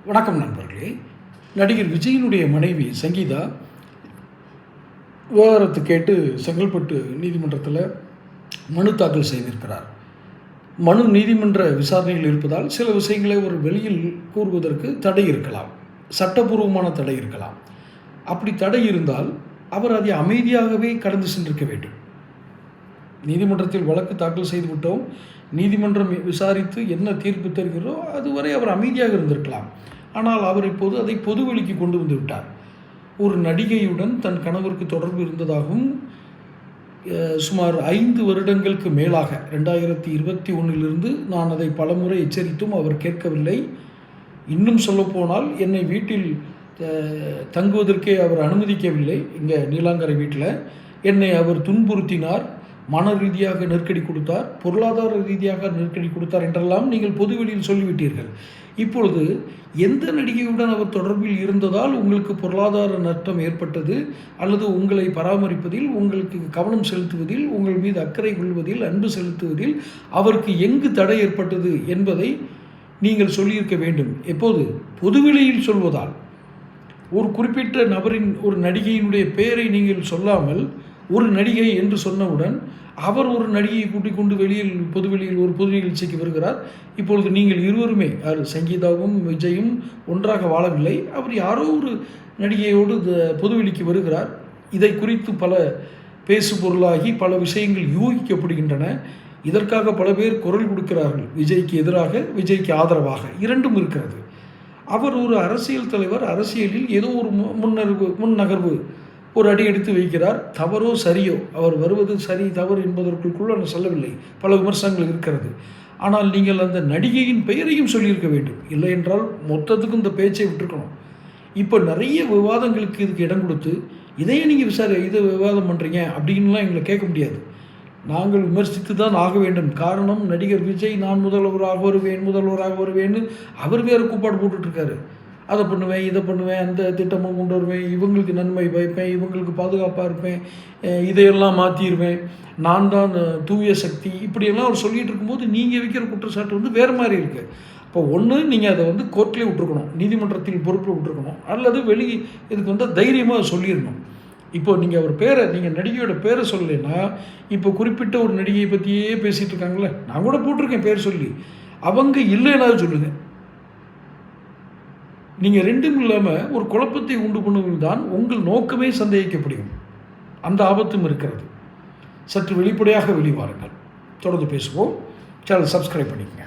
வணக்கம் நண்பர்களே. நடிகர் விஜயினுடைய மனைவி சங்கீதா விவாகரத்து கேட்டு செங்கல்பட்டு நீதிமன்றத்தில் மனு தாக்கல் செய்திருக்கிறார். மனு நீதிமன்ற விசாரணைகள் இருப்பதால் சில விஷயங்களை ஒரு வெளியில் கூறுவதற்கு தடை இருக்கலாம், சட்டபூர்வமான தடை இருக்கலாம். அப்படி தடை இருந்தால் அவர் அதை அமைதியாகவே கடந்து சென்றிருக்க வேண்டும். நீதிமன்றத்தில் வழக்கு தாக்கல் செய்து விட்டோம், நீதிமன்றம் விசாரித்து என்ன தீர்ப்பு தருகிறோ அதுவரை அவர் அமைதியாக இருந்திருக்கலாம். ஆனால் அவர் இப்போது அதை பொதுவெளிக்கு கொண்டு வந்து விட்டார். ஒரு நடிகையுடன் தன் கணவருக்கு தொடர்பு இருந்ததாகவும் சுமார் 5 வருடங்களுக்கு மேலாக 2021 நான் அதை பலமுறை எச்சரித்தும் அவர் கேட்கவில்லை. இன்னும் சொல்லப்போனால் என்னை வீட்டில் தங்குவதற்கே அவர் அனுமதிக்கவில்லை. இங்கே நீலாங்கரை வீட்டில் என்னை அவர் துன்புறுத்தினார், மன ரீதியாக நெருக்கடி கொடுத்தார், பொருளாதார ரீதியாக நெருக்கடி கொடுத்தார் என்றெல்லாம் நீங்கள் பொதுவெளியில் சொல்லிவிட்டீர்கள். இப்பொழுது எந்த நடிகையுடன் அவர் தொடர்பில் இருந்ததால் உங்களுக்கு பொருளாதார நஷ்டம் ஏற்பட்டது, அல்லது உங்களை பராமரிப்பதில், உங்களுக்கு கவனம் செலுத்துவதில், உங்கள் மீது அக்கறை கொள்வதில், அன்பு செலுத்துவதில் அவருக்கு எங்கு தடை ஏற்பட்டது என்பதை நீங்கள் சொல்லியிருக்க வேண்டும். எப்போது? பொதுவெளியில் சொல்வதால். ஒரு குறிப்பிட்ட நபரின், ஒரு நடிகையினுடைய பெயரை நீங்கள் சொல்லாமல் ஒரு நடிகை என்று சொன்னவுடன் அவர் ஒரு நடிகையை கூட்டிக் கொண்டு பொதுவெளியில் ஒரு பொது நிகழ்ச்சிக்கு வருகிறார். இப்பொழுது நீங்கள் இருவருமே, சங்கீதாவும் விஜயும் ஒன்றாக வாழவில்லை. அவர் யாரோ ஒரு நடிகையோடு பொதுவெளிக்கு வருகிறார். இதை குறித்து பல பேசு பொருளாகி பல விஷயங்கள் யூகிக்கப்படுகின்றன. இதற்காக பல பேர் குரல் கொடுக்கிறார்கள். விஜய்க்கு எதிராக, விஜய்க்கு ஆதரவாக, இரண்டும் இருக்கிறது. அவர் ஒரு அரசியல் தலைவர், அரசியலில் ஏதோ ஒரு முன்னகர்வு ஒரு அடி எடுத்து வைக்கிறார். தவறோ சரியோ, அவர் வருவது சரி தவறு என்பதற்குள் நான் சொல்லவில்லை, பல விமர்சனங்கள் இருக்கிறது. ஆனால் நீங்கள் அந்த நடிகையின் பெயரையும் சொல்லியிருக்க வேண்டும். இல்லை என்றால் மொத்தத்துக்கும் இந்த பேச்சை விட்டுருக்கணும். இப்போ நிறைய விவாதங்களுக்கு இதுக்கு இடம் கொடுத்து இதையே நீங்கள் இதை விவாதம் பண்ணுறீங்க அப்படின்லாம் எங்களை கேட்க முடியாது. நாங்கள் விமர்சித்து தான் ஆக வேண்டும். காரணம், நடிகர் விஜய் நான் முதல்வராக வருவேன்னு அவர் வேறு கூப்பாடு போட்டுட்ருக்காரு. அதை பண்ணுவேன், இதை பண்ணுவேன், அந்த திட்டமும் கொண்டு வருவேன், இவங்களுக்கு நன்மை வைப்பேன், இவங்களுக்கு பாதுகாப்பாக இருப்பேன், இதையெல்லாம் மாற்றிடுவேன், நான் தான் தூய சக்தி, இப்படியெல்லாம் அவர் சொல்லிகிட்டு இருக்கும்போது நீங்கள் வைக்கிற குற்றச்சாட்டு வேறு மாதிரி இருக்குது. இப்போ ஒன்று, நீங்கள் அதை கோர்ட்லேயே விட்டுருக்கணும், நீதிமன்றத்தில் பொறுப்பில் விட்டுருக்கணும், அல்லது இதுக்கு தைரியமாக சொல்லிடணும். இப்போ நீங்கள் அவர் பேரை, நீங்கள் நடிகையோட பேரை சொல்லலைன்னா, இப்போ குறிப்பிட்ட ஒரு நடிகையை பற்றியே பேசிகிட்டு இருக்காங்களே, நான் கூட போட்டிருக்கேன் பேர் சொல்லி, அவங்க இல்லைன்னா சொல்லுங்கள். நீங்கள் ரெண்டும் இல்லாமல் ஒரு குழப்பத்தை உண்டு பண்ணுவது தான் உங்கள் நோக்கமே சந்தேகிக்கப்படுகிறது. அந்த ஆபத்தும் இருக்கிறது. சற்று வெளிப்படையாக வெளிவாருங்கள். தொடர்ந்து பேசுவோம். சேனல் சப்ஸ்கிரைப் பண்ணிக்கங்க.